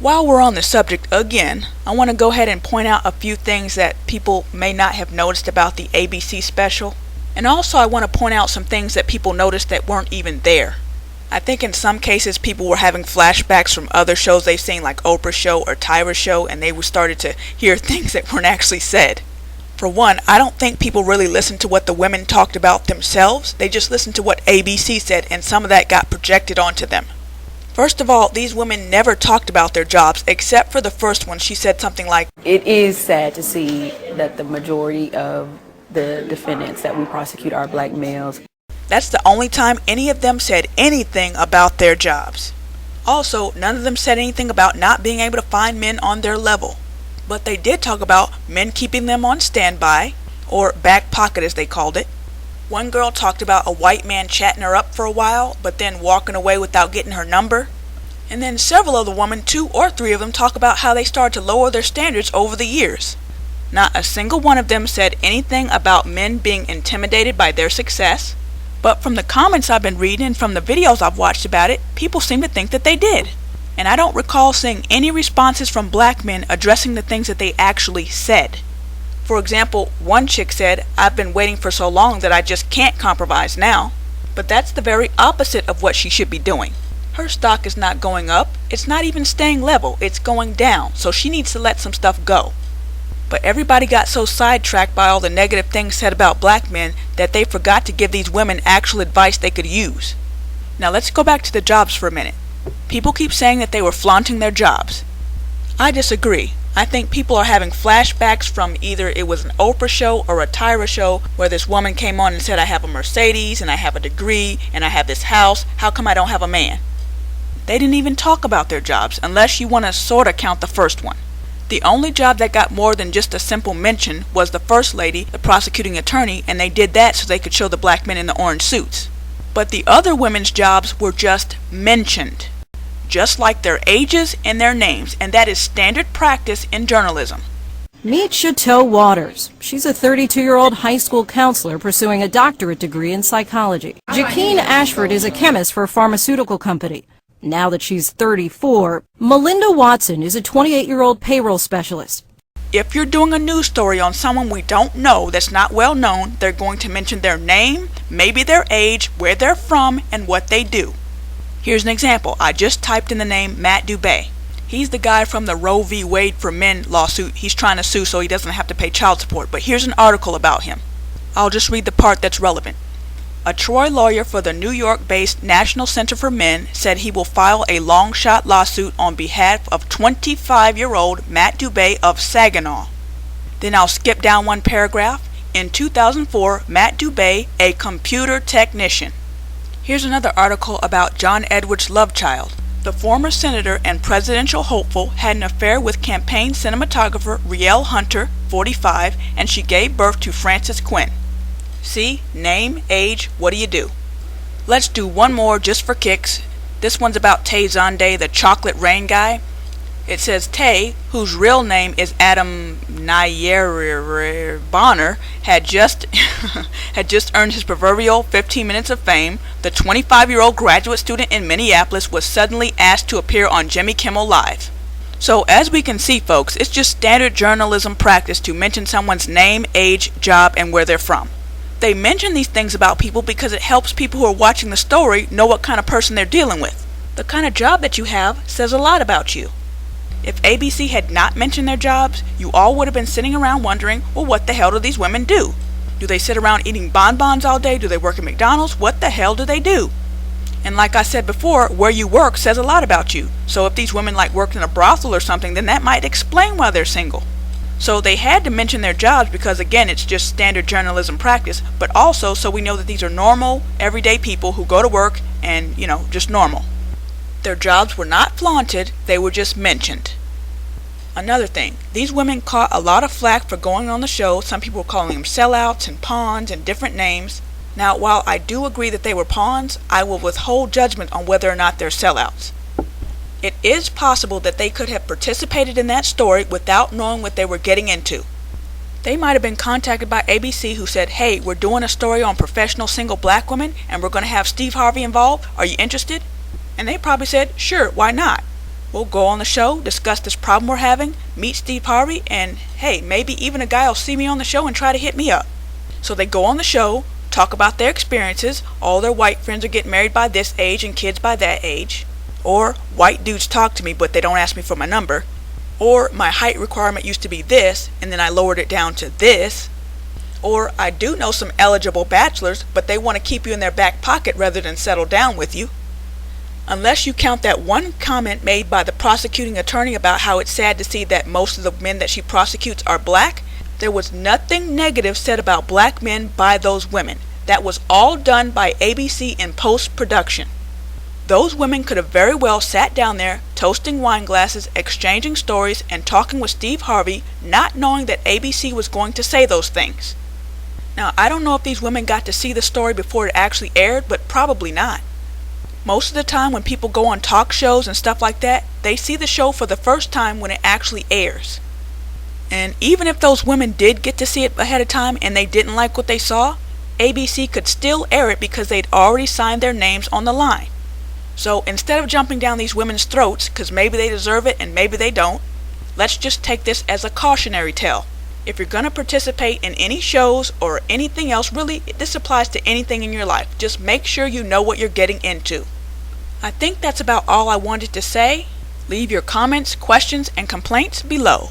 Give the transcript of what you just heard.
While we're on the subject again, I want to go ahead and point out a few things that people may not have noticed about the ABC special. And also I want to point out some things that people noticed that weren't even there. I think in some cases people were having flashbacks from other shows they've seen, like Oprah's show or Tyra's show, and they started to hear things that weren't actually said. For one, I don't think people really listened to what the women talked about themselves. They just listened to what ABC said, and some of that got projected onto them. First of all, these women never talked about their jobs, except for the first one. She said something like, "It is sad to see that the majority of the defendants that we prosecute are black males." That's the only time any of them said anything about their jobs. Also, none of them said anything about not being able to find men on their level. But they did talk about men keeping them on standby, or back pocket as they called it. One girl talked about a white man chatting her up for a while, but then walking away without getting her number. And then several of the women, 2 or 3 of them, talk about how they started to lower their standards over the years. Not a single one of them said anything about men being intimidated by their success. But from the comments I've been reading and from the videos I've watched about it, people seem to think that they did. And I don't recall seeing any responses from black men addressing the things that they actually said. For example, one chick said, "I've been waiting for so long that I just can't compromise now." But that's the very opposite of what she should be doing. Her stock is not going up, it's not even staying level, it's going down, so she needs to let some stuff go. But everybody got so sidetracked by all the negative things said about black men that they forgot to give these women actual advice they could use. Now let's go back to the jobs for a minute. People keep saying that they were flaunting their jobs. I disagree. I think people are having flashbacks from either it was an Oprah show or a Tyra show where this woman came on and said, "I have a Mercedes and I have a degree and I have this house. How come I don't have a man?" They didn't even talk about their jobs unless you want to sort of count the first one. The only job that got more than just a simple mention was the first lady, the prosecuting attorney, and they did that so they could show the black men in the orange suits. But the other women's jobs were just mentioned, just like their ages and their names, and that is standard practice in journalism. Meet Chateau Waters. She's a 32-year-old high school counselor pursuing a doctorate degree in psychology. Jaqueen Ashford is a chemist for a pharmaceutical company. Now that she's 34, Melinda Watson is a 28-year-old payroll specialist. If you're doing a news story on someone we don't know that's not well known, they're going to mention their name, maybe their age, where they're from, and what they do. Here's an example. I just typed in the name Matt Dubé. He's the guy from the Roe v. Wade for Men lawsuit. He's trying to sue so he doesn't have to pay child support. But here's an article about him. I'll just read the part that's relevant. A Troy lawyer for the New York-based National Center for Men said he will file a long-shot lawsuit on behalf of 25-year-old Matt Dubé of Saginaw. Then I'll skip down one paragraph. In 2004, Matt Dubé, a computer technician. Here's another article about John Edwards' love child. The former senator and presidential hopeful had an affair with campaign cinematographer Rielle Hunter, 45, and she gave birth to Francis Quinn. See, name, age, what do? Let's do one more just for kicks. This one's about Tay Zonday, the chocolate rain guy. It says Tay, whose real name is Adam Nayer Bonner, had just earned his proverbial 15 minutes of fame. The 25-year-old graduate student in Minneapolis was suddenly asked to appear on Jimmy Kimmel Live. So as we can see, folks, it's just standard journalism practice to mention someone's name, age, job, and where they're from. They mention these things about people because it helps people who are watching the story know what kind of person they're dealing with. The kind of job that you have says a lot about you. If ABC had not mentioned their jobs, you all would have been sitting around wondering, well, what the hell do these women do? Do they sit around eating bonbons all day? Do they work at McDonald's? What the hell do they do? And like I said before, where you work says a lot about you. So if these women worked in a brothel or something, then that might explain why they're single. So they had to mention their jobs because, again, it's just standard journalism practice, but also so we know that these are normal, everyday people who go to work and, just normal. Their jobs were not flaunted, they were just mentioned. Another thing, these women caught a lot of flack for going on the show. Some people were calling them sellouts and pawns and different names. Now, while I do agree that they were pawns, I will withhold judgment on whether or not they're sellouts. It is possible that they could have participated in that story without knowing what they were getting into. They might have been contacted by ABC who said, "Hey, we're doing a story on professional single black women and we're going to have Steve Harvey involved. Are you interested?" And they probably said, "Sure, why not?" We'll go on the show, discuss this problem we're having, meet Steve Harvey, and hey, maybe even a guy will see me on the show and try to hit me up. So they go on the show, talk about their experiences, all their white friends are getting married by this age and kids by that age, or white dudes talk to me but they don't ask me for my number, or my height requirement used to be this and then I lowered it down to this, or I do know some eligible bachelors but they want to keep you in their back pocket rather than settle down with you. Unless you count that one comment made by the prosecuting attorney about how it's sad to see that most of the men that she prosecutes are black, there was nothing negative said about black men by those women. That was all done by ABC in post-production. Those women could have very well sat down there, toasting wine glasses, exchanging stories, and talking with Steve Harvey, not knowing that ABC was going to say those things. Now, I don't know if these women got to see the story before it actually aired, but probably not. Most of the time when people go on talk shows and stuff like that, they see the show for the first time when it actually airs. And even if those women did get to see it ahead of time and they didn't like what they saw, ABC could still air it because they'd already signed their names on the line. So instead of jumping down these women's throats, because maybe they deserve it and maybe they don't, let's just take this as a cautionary tale. If you're going to participate in any shows or anything else, really, this applies to anything in your life. Just make sure you know what you're getting into. I think that's about all I wanted to say. Leave your comments, questions, and complaints below.